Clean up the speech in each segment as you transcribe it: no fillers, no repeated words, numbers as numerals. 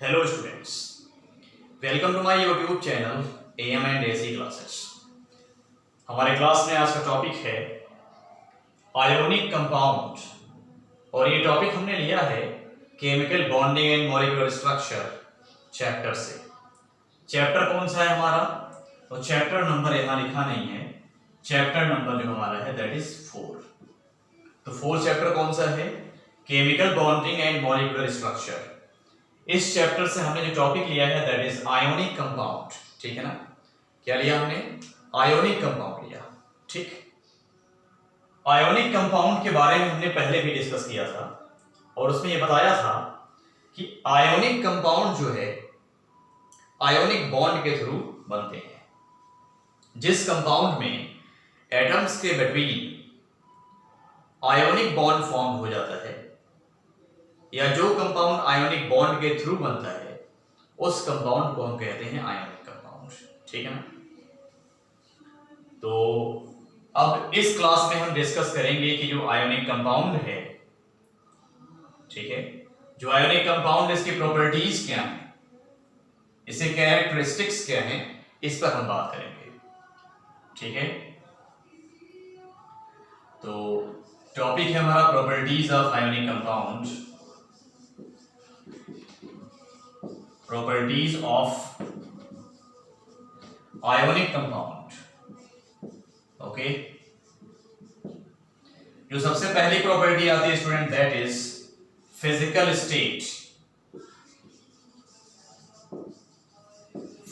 Hello students, welcome to my YouTube channel AM and AC classes. हमारे class में आज का टॉपिक है आयोनिक कंपाउंड और ये टॉपिक हमने लिया है chemical bonding and molecular structure chapter से। चैप्टर कौन सा है हमारा? तो चैप्टर नंबर यहाँ लिखा नहीं है, चैप्टर नंबर जो हमारा है दैट इज 4। तो 4 चैप्टर कौन सा है? Chemical bonding and molecular structure. इस चैप्टर से हमने जो टॉपिक लिया है दैट इज आयोनिक कंपाउंड। ठीक है ना? क्या लिया हमने? आयोनिक कंपाउंड लिया। ठीक, आयोनिक कंपाउंड के बारे में हमने पहले भी डिस्कस किया था और उसमें यह बताया था कि आयोनिक कंपाउंड जो है आयोनिक बॉन्ड के थ्रू बनते हैं। जिस कंपाउंड में एटम्स के बिटवीन आयोनिक बॉन्ड फॉर्म हो जाता है या जो कंपाउंड आयोनिक बॉन्ड के थ्रू बनता है उस कंपाउंड को हम कहते हैं आयोनिक कंपाउंड। ठीक है ना? तो अब इस क्लास में हम डिस्कस करेंगे कि जो आयोनिक कंपाउंड है, ठीक है, जो आयोनिक कंपाउंड इसकी प्रॉपर्टीज क्या हैं, इसके कैरेक्टरिस्टिक्स क्या हैं, इस पर हम बात करेंगे। ठीक है, तो टॉपिक है हमारा properties of ionic compound. Properties of ionic compound. Okay, जो सबसे पहली प्रॉपर्टी आती है student that is physical state.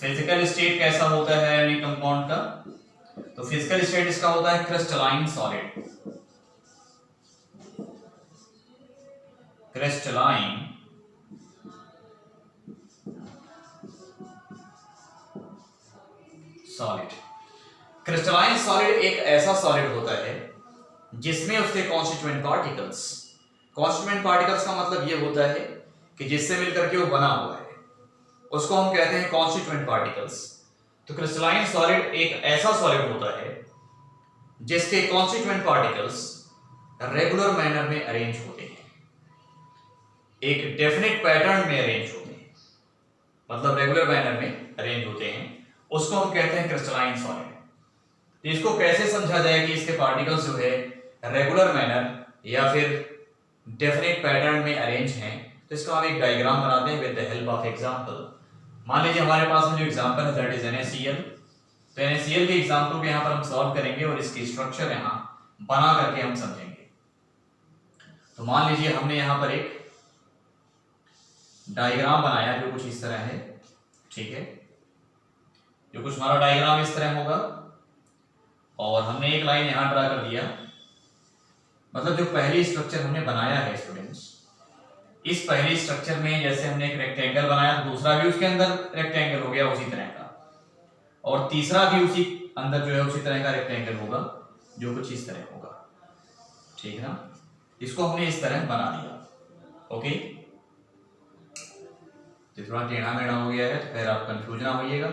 Physical state कैसा होता है आयोनिक कंपाउंड का? तो फिजिकल स्टेट इसका होता है crystalline solid. Crystalline solid. Crystalline solid एक ऐसा सॉलिड होता है जिसमें उसके कॉन्स्टिट्यूएंट पार्टिकल्स, कॉन्स्टिट्यूएंट पार्टिकल्स का मतलब यह होता है कि जिससे मिलकर के वो बना हुआ है, उसको हम कहते हैं कॉन्स्टिट्यूएंट पार्टिकल्स। तो क्रिस्टलाइन सॉलिड एक ऐसा सॉलिड होता है जिसके कॉन्स्टिट्यूएंट पार्टिकल्स रेगुलर मैनर में अरेंज होते हैं, एक डेफिनेट पैटर्न में अरेंज होते हैं, मतलब रेगुलर मैनर में अरेंज होते हैं, उसको हम कहते हैं क्रिस्टलाइन सॉलिड। तो इसको कैसे समझा जाए कि इसके पार्टिकल्स जो है रेगुलर मैनर या फिर डेफिनेट पैटर्न में अरेंज हैं? तो इसका हम एक डायग्राम बनाते हैं with the help of example. मान लीजिए हमारे पास में जो एग्जांपल है दैट इज NaCl। तो NaCl के एग्जांपल को यहां पर हम सॉल्व करेंगे और इसकी स्ट्रक्चर यहां बना करके हम समझेंगे। तो मान लीजिए हमने यहां पर एक डायग्राम बनाया जो कुछ इस तरह है। ठीक है, जो कुछ हमारा डायग्राम इस तरह होगा और हमने एक लाइन यहां ड्रा कर दिया। मतलब जो पहली स्ट्रक्चर हमने बनाया है स्टूडेंट्स, इस पहली स्ट्रक्चर में जैसे हमने एक रेक्टेंगल बनाया, दूसरा भी उसके अंदर रेक्टेंगल हो गया उसी तरह का, और तीसरा भी उसी अंदर जो है उसी तरह का रेक्टेंगल होगा जो कुछ इस तरह होगा। ठीक है ना? इसको हमने इस तरह बना दिया। ओके, तो थोड़ा टेढ़ा मेढ़ा हो गया है तो फिर आप कंफ्यूज ना होइएगा,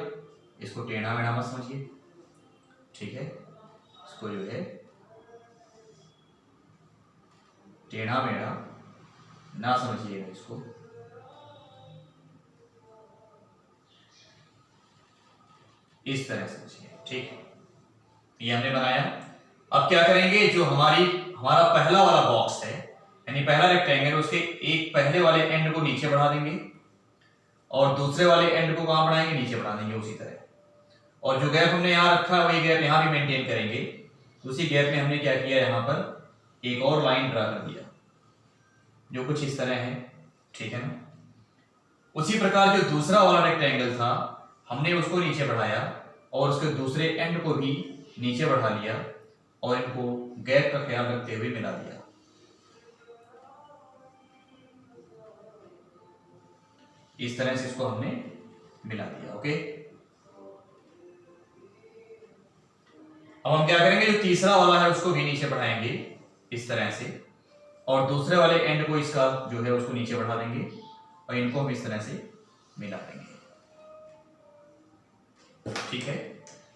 इसको टेढ़ा मेढ़ा मत समझिए। ठीक है, इसको जो है टेढ़ा मेढ़ा ना समझिएगा, इसको इस तरह समझिए। ठीक है, ये हमने बनाया। अब क्या करेंगे, जो हमारा पहला वाला बॉक्स है यानी पहला रेक्टेंगल, उसके एक पहले वाले एंड को नीचे बढ़ा देंगे और दूसरे वाले एंड को कहां बढ़ाएंगे? नीचे बढ़ा देंगे उसी तरह। और जो गैप हमने यहां रखा है वही गैप यहां भी मेंटेन करेंगे। तो उसी गैप में हमने क्या किया, यहां पर एक और लाइन ड्रा कर दिया जो कुछ इस तरह है। ठीक है ना? उसी प्रकार जो दूसरा वाला रेक्टेंगल था हमने उसको नीचे बढ़ाया और उसके दूसरे एंड को भी नीचे बढ़ा लिया और इनको गैप का ख्याल रखते हुए मिला दिया। इस तरह से इसको हमने मिला दिया। ओके, अब हम क्या करेंगे, जो तीसरा वाला है उसको भी नीचे बढ़ाएंगे इस तरह से और दूसरे वाले एंड को इसका जो है उसको नीचे बढ़ा देंगे और इनको हम इस तरह से मिला देंगे। ठीक है,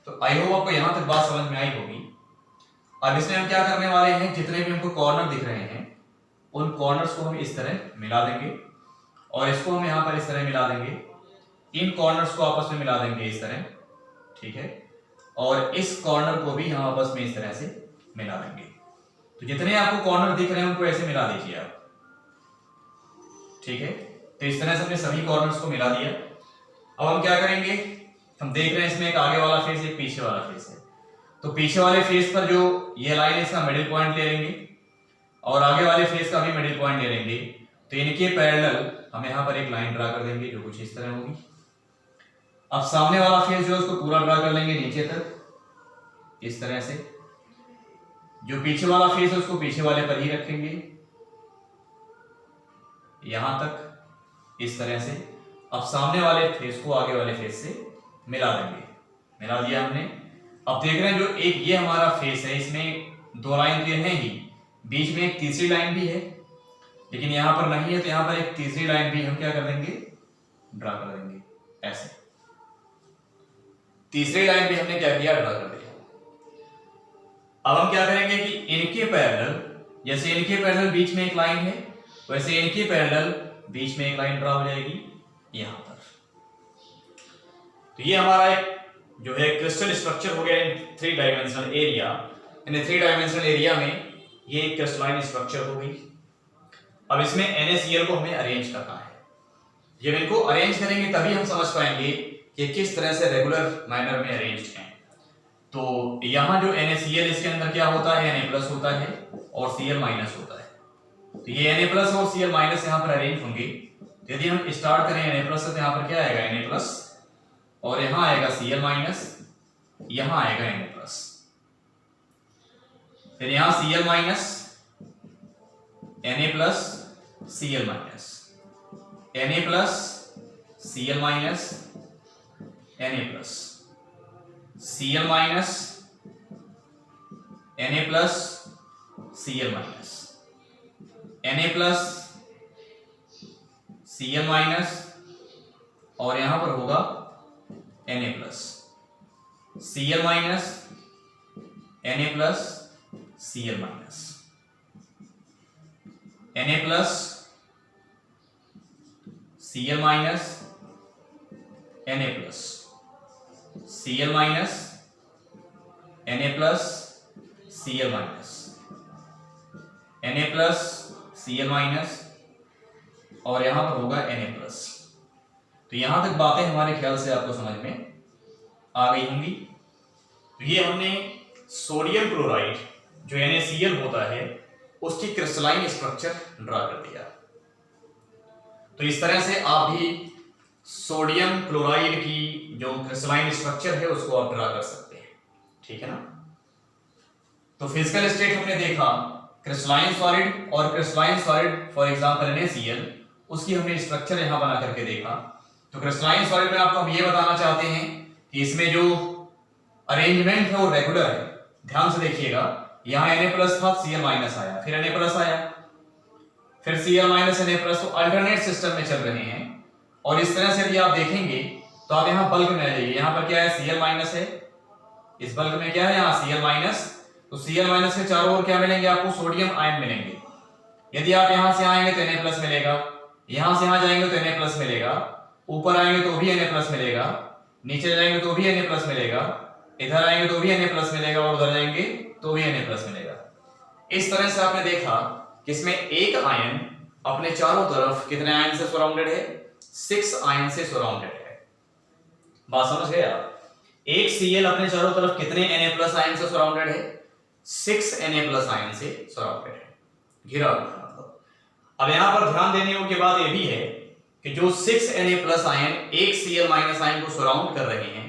तो आई होप आपको यहां तक बात समझ में आई होगी। अब इसमें हम क्या करने वाले हैं, जितने भी हमको कॉर्नर दिख रहे हैं उन कॉर्नर्स को हम इस तरह मिला देंगे और इसको हम यहाँ पर इस तरह मिला देंगे, इन कॉर्नर्स को आपस में मिला देंगे इस तरह, ठीक है, और इस कॉर्नर को भी हम आपस में इस तरह से मिला देंगे। तो जितने आपको कॉर्नर दिख रहे हैं उनको ऐसे मिला दीजिए आप, ठीक है। तो इस तरह से हमने सभी कॉर्नर्स को मिला दिया। अब हम क्या करेंगे, हम देख रहे हैं इसमें एक आगे वाला फेस एक पीछे वाला फेस है, तो पीछे वाले फेस पर जो ये लाइन है इसका मिडिल पॉइंट ले लेंगे और आगे वाले फेस का भी मिडिल पॉइंट ले लेंगे। तो इनके पैरेलल हम यहाँ पर एक लाइन ड्रा कर देंगे जो कुछ इस तरह होगी। अब सामने वाला फेस जो है उसको पूरा ड्रा कर लेंगे नीचे तक इस तरह से, जो पीछे वाला फेस है उसको पीछे वाले पर ही रखेंगे यहां तक इस तरह से। अब सामने वाले फेस को आगे वाले फेस से मिला देंगे, मिला दिया हमने। अब देख रहे हैं जो एक ये हमारा फेस है इसमें दो लाइन तो है ही, बीच में एक तीसरी लाइन भी है, लेकिन यहां पर नहीं है, तो यहां पर एक तीसरी लाइन भी हम क्या कर देंगे, ड्रा कर देंगे ऐसे। तीसरी लाइन भी हमने क्या किया, ड्रा कर दिया। अब हम क्या करेंगे कि इनके पैरेलल, जैसे इनके पैरेलल बीच में एक लाइन है वैसे इनके पैरेलल बीच में एक लाइन ड्रा हो जाएगी यहां पर। तो ये हमारा एक जो है क्रिस्टल स्ट्रक्चर हो गया इन 3 डायमेंशनल एरिया। इन 3 डायमेंशनल एरिया में ये एक क्रिस्टलाइन स्ट्रक्चर हो गई। अब इसमें NaCl को हमें अरेंज करना है। जब इनको अरेंज करेंगे तभी हम समझ पाएंगे कि किस तरह से रेगुलर मैनर में अरेंज्ड हैं। तो यहाँ जो NaCl इसके अंदर क्या होता है, Na+ होता है और Cl- होता है। तो ये Na+ और Cl- यहाँ पर अरेंज होंगे। तो यदि हम स्टार्ट करें Na+ तो यहाँ पर क्या आएगा, Na+ और यहाँ आएगा Cl-, यहाँ आएगा Na+, फिर यहाँ Cl-, Na+, Na+, Cl-, Na+, Cl-, Na+, Cl-, Na+, Cl-, Na+, Cl-, और यहां पर होगा Na+, Cl-, Na+, Cl-, Na+, Cl-, Na+, Cl-, Na+, Cl-, Na+, और यहां पर होगा Na+। तो यहां तक बातें हमारे ख्याल से आपको समझ में आ गई होंगी। तो ये हमने सोडियम क्लोराइड जो NaCl होता है उसकी क्रिस्टलाइन स्ट्रक्चर ड्रा कर दिया। तो इस तरह से आप भी सोडियम क्लोराइड की जो क्रिस्टलाइन स्ट्रक्चर है उसको आप ड्रा कर सकते हैं, ठीक है ना। तो फिजिकल स्टेट हमने देखा क्रिस्टलाइन सॉलिड और crystalline solid for example NaCl, उसकी हमने स्ट्रक्चर यहां बना करके देखा। तो क्रिस्टलाइन सॉलिड में आपको हम ये बताना चाहते हैं कि इसमें जो अरेंजमेंट है वो रेगुलर है। ध्यान से देखिएगा, यहाँ Na+ था, Cl- आया, फिर Na+ आया, फिर Cl- Na+, तो अल्टरनेट सिस्टम में चल रहे हैं। और इस तरह से यदि आप देखेंगे तो आप यहाँ बल्क में आ जाइए, यहाँ पर क्या है, Cl- है, इस बल्क में क्या है, यहाँ Cl-, तो Cl- के चारों ओर क्या मिलेंगे आपको, सोडियम आयन मिलेंगे। यदि आप यहाँ से आएंगे तो Na+ मिलेगा, यहां से यहां जाएंगे तो Na+ मिलेगा, ऊपर आएंगे तो भी Na+ मिलेगा, नीचे जाएंगे तो भी Na+ मिलेगा, इधर आएंगे तो भी Na+ मिलेगा और उधर जाएंगे तो भी Na+ मिलेगा। इस तरह से आपने देखा कि इसमें एक आयन अपने चारों तरफ कितने आयन से सराउंडेड है, 6 आयन से सराउंडेड है। बात समझ गए आप। एक Cl अपने चारों तरफ कितने Na+ आयन से सराउंडेड है, 6 Na+ आयन से सराउंडेड है, घिरा हुआ। अब यहां पर ध्यान देने योग्य बात यह भी है कि जो 6 Na+ आयन एक Cl- आयन को सराउंड कर रहे हैं,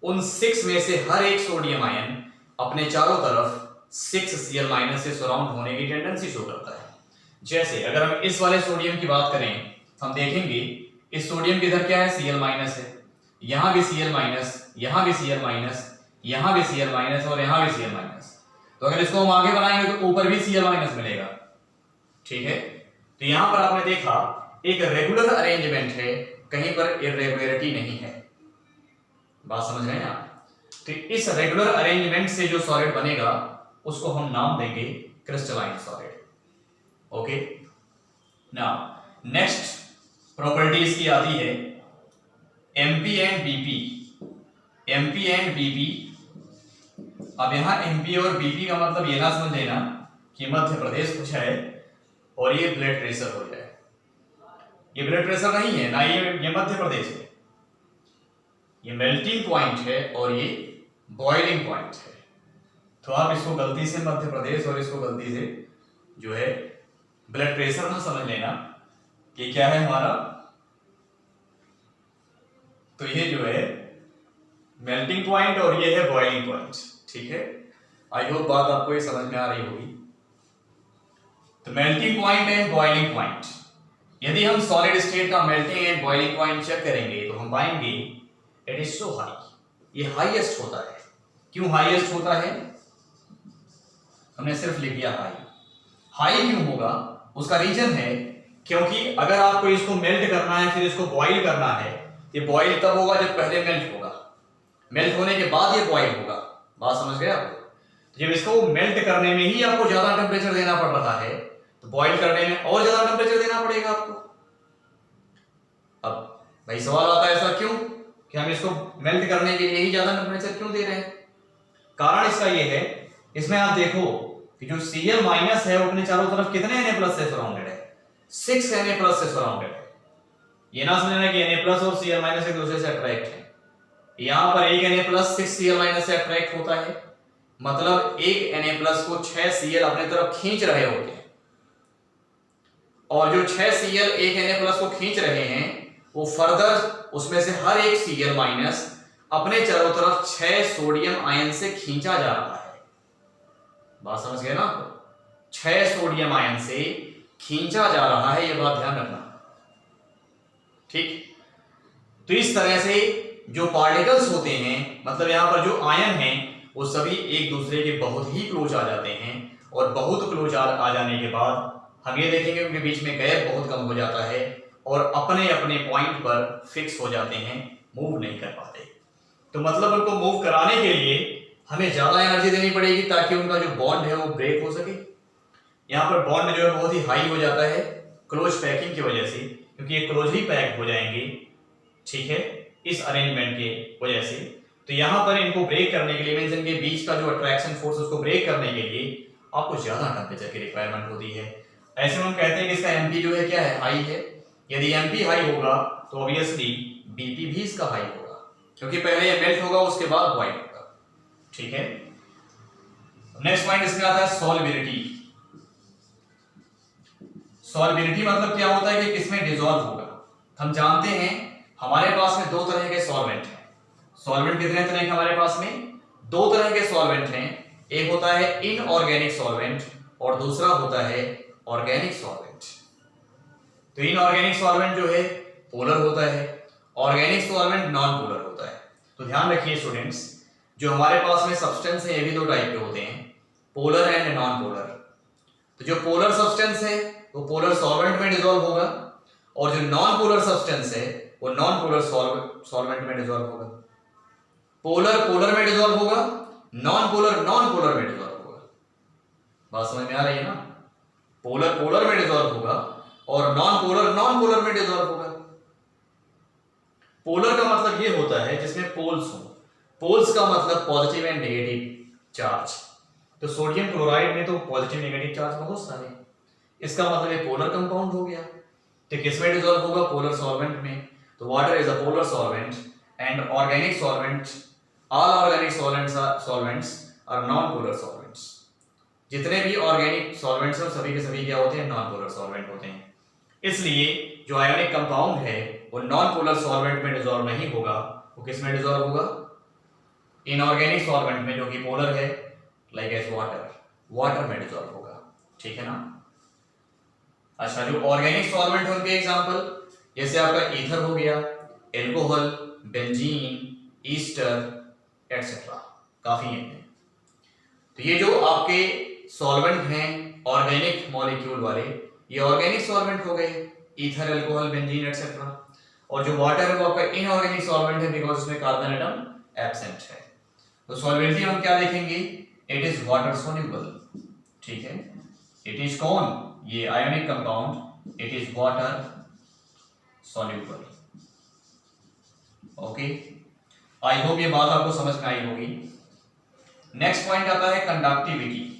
उन 6 में से हर एक सोडियम आयन अपने चारों तरफ 6 Cl- से सराउंड होने की टेंडेंसी शो करता है। जैसे अगर हम इस वाले सोडियम की बात करें, हम देखेंगे इस सोडियम के इधर क्या है, Cl- है, यहां भी Cl-, यहां भी Cl-, यहां भी Cl- और यहां भी Cl-। तो अगर इसको हम आगे बनाएंगे तो ऊपर भी Cl- मिलेगा, ठीक है। तो यहां पर आपने देखा एक रेगुलर अरेंजमेंट है, कहीं पर इर्रेगुलरिटी नहीं है। बात समझ रहे हैं आप। तो इस रेगुलर अरेंजमेंट से जो सॉलिड बनेगा उसको हम नाम देंगे crystalline solid. Okay, now next property इसकी आती है MP and BP. MP and BP, अब यहां एमपी और बीपी का मतलब ये ना समझ लेना कि मध्य प्रदेश कुछ है और ये ब्लड प्रेशर हो जाए। ये ब्लड प्रेशर नहीं है ना, ये मध्य प्रदेश है, ये मेल्टिंग पॉइंट है और ये बॉइलिंग पॉइंट है। तो आप इसको गलती से मध्य प्रदेश और इसको गलती से जो है ब्लड प्रेशर ना समझ लेना कि क्या है हमारा। तो ये जो है मेल्टिंग पॉइंट और ये है बॉइलिंग पॉइंट। ठीक है, आई होप बात आपको ये समझ में आ रही होगी। तो melting point and boiling point, यदि हम सॉलिड स्टेट का melting and boiling point check करेंगे तो हम पाएंगे इट इज सो हाई, ये हाईएस्ट होता है। क्यों हाईएस्ट होता है? हमने सिर्फ लिख दिया हाई। हाई क्यों होगा? उसका रीजन है क्योंकि अगर आपको इसको मेल्ट करना है फिर इसको बॉइल करना है, ये बॉइल तब होगा जब पहले मेल्ट होगा, मेल्ट होने के बाद ये बॉइल होगा। बात समझ गए आप? जब इसको मेल्ट करने में ही आपको ज्यादा टेम्परेचर देना पड़ रहा है तो बॉइल करने में और ज्यादा टेम्परेचर देना पड़ेगा आपको। अब भाई सवाल आता है ऐसा क्यों कि हम इसको मेल्ट करने के लिए ही ज्यादा टेम्परेचर क्यों दे रहे हैं? कारण इसका ये है, इसमें आप देखो कि जो Cl माइनस है वो अपने चारों तरफ कितने Na+ से सराउंडेड है? 6 Na+ से सराउंडेड है। ये ना समझना कि Na+ और Cl- एक दूसरे से अट्रैक्ट है। यहां पर एक Na+ 6 Cl- से अट्रैक्ट होता है, मतलब एक Na+ को 6 Cl अपने तरफ खींच रहे होते हैं, और जो 6 Cl एक Na+ को खींच रहे हैं वो फर्दर उसमें से हर एक Cl- अपने चारों तरफ 6 सोडियम आयन से खींचा जा रहा है। बात समझ गए ना? 6 सोडियम आयन से खींचा जा रहा है, यह बात ध्यान रखना। ठीक, तो इस तरह से जो पार्टिकल्स होते हैं, मतलब यहां पर जो आयन हैं वो सभी एक दूसरे के बहुत ही क्लोज आ जाते हैं, और बहुत क्लोज आ जाने के बाद हम ये देखेंगे उनके बीच में गैप बहुत कम हो जाता है और अपने अपने पॉइंट पर फिक्स हो जाते हैं, मूव नहीं कर पाते। तो मतलब उनको मूव कराने के लिए हमें ज्यादा एनर्जी देनी पड़ेगी ताकि उनका जो बॉन्ड है वो ब्रेक हो सके। यहाँ पर बॉन्ड जो है बहुत ही हाई हो जाता है क्लोज पैकिंग की वजह से, क्योंकि ये क्लोजली पैक हो जाएंगे, ठीक है, इस अरेंजमेंट के वजह से। तो यहाँ पर इनको ब्रेक करने के लिए, मींस इनके बीच का जो अट्रैक्शन फोर्स उसको ब्रेक करने के लिए आपको ज्यादा टेम्परेचर की रिक्वायरमेंट होती है। ऐसे में हम कहते हैं कि इसका एमपी जो है क्या है? हाई है। यदि एमपी हाई होगा तो ऑब्वियसली बीपी भी इसका हाई होगा, क्योंकि पहले ये मेल्ट होगा उसके बाद बॉइल होगा। ठीक है, नेक्स्ट पॉइंट इसमें आता है सॉल्युबिलिटी। सॉल्युबिलिटी मतलब क्या होता है कि किसमें डिसॉल्व होगा। हम जानते हैं हमारे पास में दो तरह के सॉल्वेंट हैं। सॉल्वेंट कितने तरह के हमारे पास में? दो तरह के सॉल्वेंट हैं। एक होता है इनऑर्गेनिक सॉल्वेंट और दूसरा होता है ऑर्गेनिक सॉल्वेंट। तो इनऑर्गेनिक सॉल्वेंट जो है पोलर होता है, ऑर्गेनिक सॉल्वेंट नॉन पोलर होता है। तो ध्यान रखिए स्टूडेंट्स, जो हमारे पास में सब्सटेंस है ये भी दो टाइप के होते हैं, पोलर एंड नॉन पोलर। तो जो पोलर सब्सटेंस है वो पोलर सॉल्वेंट में डिसॉल्व होगा, और जो नॉन पोलर सब्सटेंस है वो नॉन पोलर सॉल्वेंट में डिसॉल्व होगा। पोलर पोलर में डिसॉल्व होगा, नॉन पोलर नॉन पोलर में डिसॉल्व होगा। बात समझ में आ रही है ना? पोलर पोलर में डिसॉल्व होगा और नॉन पोलर में डिसॉल्व होगा। पोलर का मतलब ये होता है जिसमें पोल्स हो। पोल्स का मतलब पॉजिटिव एंड नेगेटिव चार्ज। तो सोडियम क्लोराइड में तो पॉजिटिव नेगेटिव चार्ज बहुत सारे, इसका मतलब ये पोलर कंपाउंड हो गया। तो किसमें डिसॉल्व होगा? पोलर सॉल्वेंट में। तो water is a polar solvent and organic solvent, all organic solvents are non polar solvents. जितने भी ऑर्गेनिक सॉल्वेंट्स हैं सभी के सभी क्या होते हैं? नॉन पोलर सॉल्वेंट होते हैं। इसलिए जो आयोनिक कंपाउंड है वो नॉन पोलर सॉल्वेंट में डिसॉल्व नहीं होगा, वो किस में डिसॉल्व होगा? इनऑर्गेनिक सॉल्वेंट में, जो कि पोलर है, लाइक एज वाटर में डिसॉल्व होगा। ठीक है ना? अच्छा, जो ऑर्गेनिक सॉल्वेंट है उनके एग्जांपल जैसे आपका ईथर हो गया, एल्कोहल, बेंजीन, ईस्टर एटसेट्रा, काफी हैं। तो ये जो आपके सॉल्वेंट हैं ऑर्गेनिक मॉलिक्यूल वाले, ये ऑर्गेनिक सॉल्वेंट हो गए, ईथर, एल्कोहल, बेंजीन एटसेट्रा। और जो वाटर है वो आपका इनऑर्गेनिक सॉल्वेंट है बिकॉज इसमें कार्बन एटम एब्सेंट है। तो सॉल्वेंटी हम क्या देखेंगे? It is water soluble. ठीक है, इट इज कौन? ये ionic compound, it is water soluble. Okay, I hope ये बात आपको समझ में आई होगी। नेक्स्ट पॉइंट आता है कंडक्टिविटी।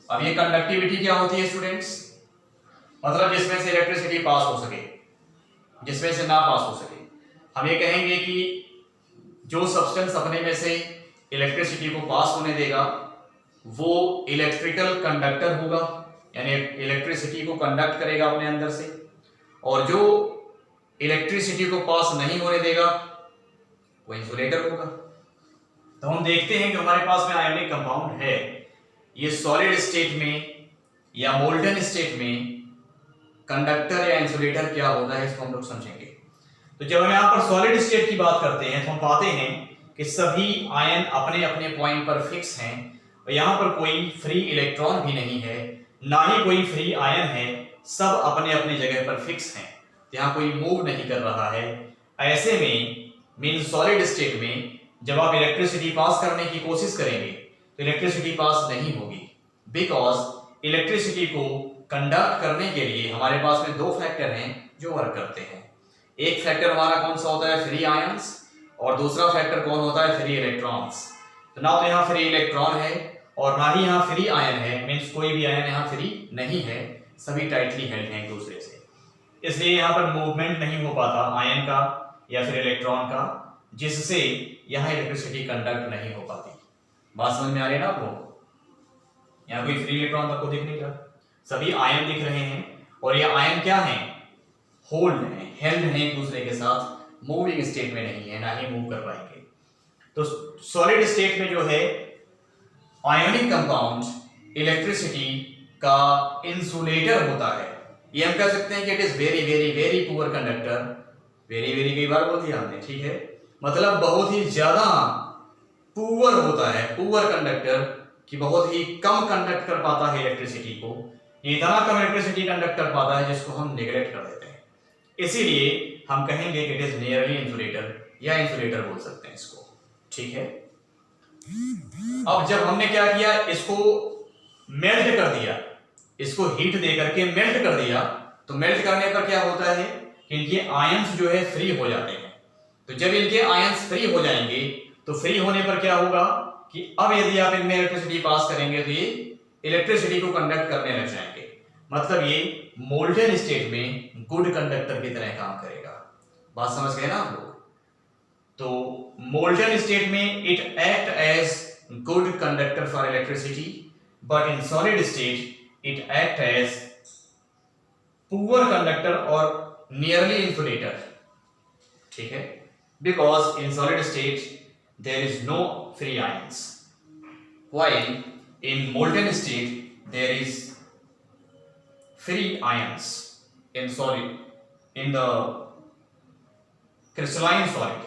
अब ये कंडक्टिविटी क्या होती है स्टूडेंट्स? मतलब जिसमें से इलेक्ट्रिसिटी पास हो सके, जिसमें से ना पास हो सके। हम ये कहेंगे कि जो सब्सटेंस अपने में से इलेक्ट्रिसिटी को पास होने देगा वो इलेक्ट्रिकल कंडक्टर होगा, यानी इलेक्ट्रिसिटी को कंडक्ट करेगा अपने अंदर से, और जो इलेक्ट्रिसिटी को पास नहीं होने देगा वो इंसुलेटर होगा। तो हम देखते हैं कि हमारे पास में आयोनिक कंपाउंड है, ये सॉलिड स्टेट में या मोल्टन स्टेट में कंडक्टर या इंसुलेटर क्या होता है इसको हम लोग समझेंगे। तो जब हम यहाँ पर सॉलिड स्टेट की बात करते हैं तो हम पाते हैं कि सभी आयन अपने अपने पॉइंट पर फिक्स हैं और यहाँ पर कोई फ्री इलेक्ट्रॉन भी नहीं है, ना ही कोई फ्री आयन है, सब अपने अपने जगह पर फिक्स हैं, यहाँ कोई मूव नहीं कर रहा है। ऐसे में मीन सॉलिड स्टेट में जब आप इलेक्ट्रिसिटी पास करने की कोशिश करेंगे तो इलेक्ट्रिसिटी पास नहीं होगी, बिकॉज इलेक्ट्रिसिटी को कंडक्ट करने के लिए हमारे पास में दो फैक्टर हैं जो वर्क करते हैं। एक फैक्टर हमारा कौन सा होता है? फ्री आयंस, और दूसरा फैक्टर कौन होता है? Free electrons. तो ना तो यहाँ फ्री इलेक्ट्रॉन है और ना ही यहाँ फ्री आयन है, मीन्स कोई भी आयन यहाँ फ्री नहीं है, सभी टाइटली हेल्ड हैं एक दूसरे से, इसलिए यहाँ पर मूवमेंट नहीं हो पाता आयन का या फिर इलेक्ट्रॉन का, जिससे यहाँ इलेक्ट्रिसिटी कंडक्ट नहीं हो पाती। बात समझ में आ रही है ना आपको? यहाँ कोई फ्री इलेक्ट्रॉन आपको दिख नहीं रहा, सभी आयन दिख रहे हैं और ये आयन क्या है? होल्ड है, हेल्ड है एक दूसरे के साथ, मूविंग स्टेट में नहीं है, ना ही मूव कर पाएंगे। तो सॉलिड स्टेट में जो है आयोनिक कंपाउंड इलेक्ट्रिसिटी का इंसुलेटर होता है। ये हम कह सकते हैं कि it is very very very poor conductor. Very very कई बार बोल दिया हमने, ठीक है, मतलब बहुत ही ज्यादा पुअर होता है, पुअर कंडक्टर कि बहुत ही कम कंडक्ट कर पाता है इलेक्ट्रिसिटी को। ये इतना कम इलेक्ट्रिसिटी कंडक्ट कर पाता है जिसको हम नेग्लेक्ट कर देते हैं, इसीलिए हम कहेंगे कि इट इज नियरली इंसुलेटर या इंसुलेटर बोल सकते हैं इसको, ठीक है। अब जब हमने क्या किया, इसको मेल्ट कर दिया, इसको हीट दे करके मेल्ट कर दिया, तो मेल्ट करने पर क्या होता है कि इनके आयंस जो है फ्री हो जाते हैं। तो जब इनके आयंस फ्री हो जाएंगे तो फ्री होने पर क्या होगा कि अब यदि आप इनमें इलेक्ट्रिसिटी पास करेंगे तो ये इलेक्ट्रिसिटी को कंडक्ट करने लग जाएंगे, मतलब ये मोल्टन स्टेट में गुड कंडक्टर की तरह काम करेगा। बात समझ गए ना आप लोग? तो मोल्टन स्टेट में it act as good conductor for electricity, but in solid state it act as poor conductor और नियरली इंसुलेटर, ठीक है, because in solid state there is no free ions, while in molten state there is free ions in the crystalline solid।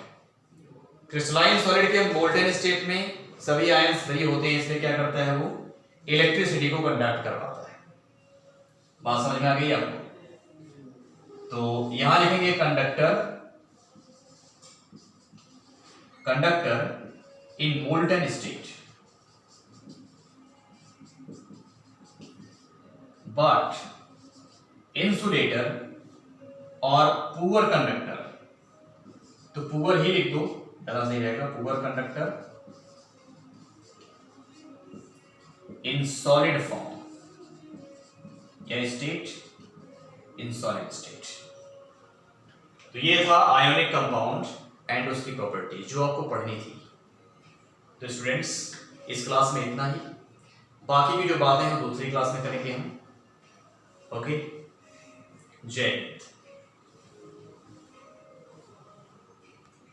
Crystalline solid के molten state में सभी ions free होते हैं, इसलिए क्या करता है वो इलेक्ट्रिसिटी को कंडक्ट कर पाता है। बात समझ में आ गई आपको? तो यहां लिखेंगे conductor in molten state, but insulator और पुअर कंडक्टर, तो पुअर ही लिख दो, ज्यादा सही रहेगा, poor conductor in solid form या स्टेट, इन सॉलिड स्टेट। तो ये था आयोनिक कंपाउंड एंड उसकी प्रॉपर्टी जो आपको पढ़नी थी। तो स्टूडेंट्स इस क्लास में इतना ही, बाकी की जो बातें हैं दूसरी क्लास में करेंगे हम। ओके, जय हिंद।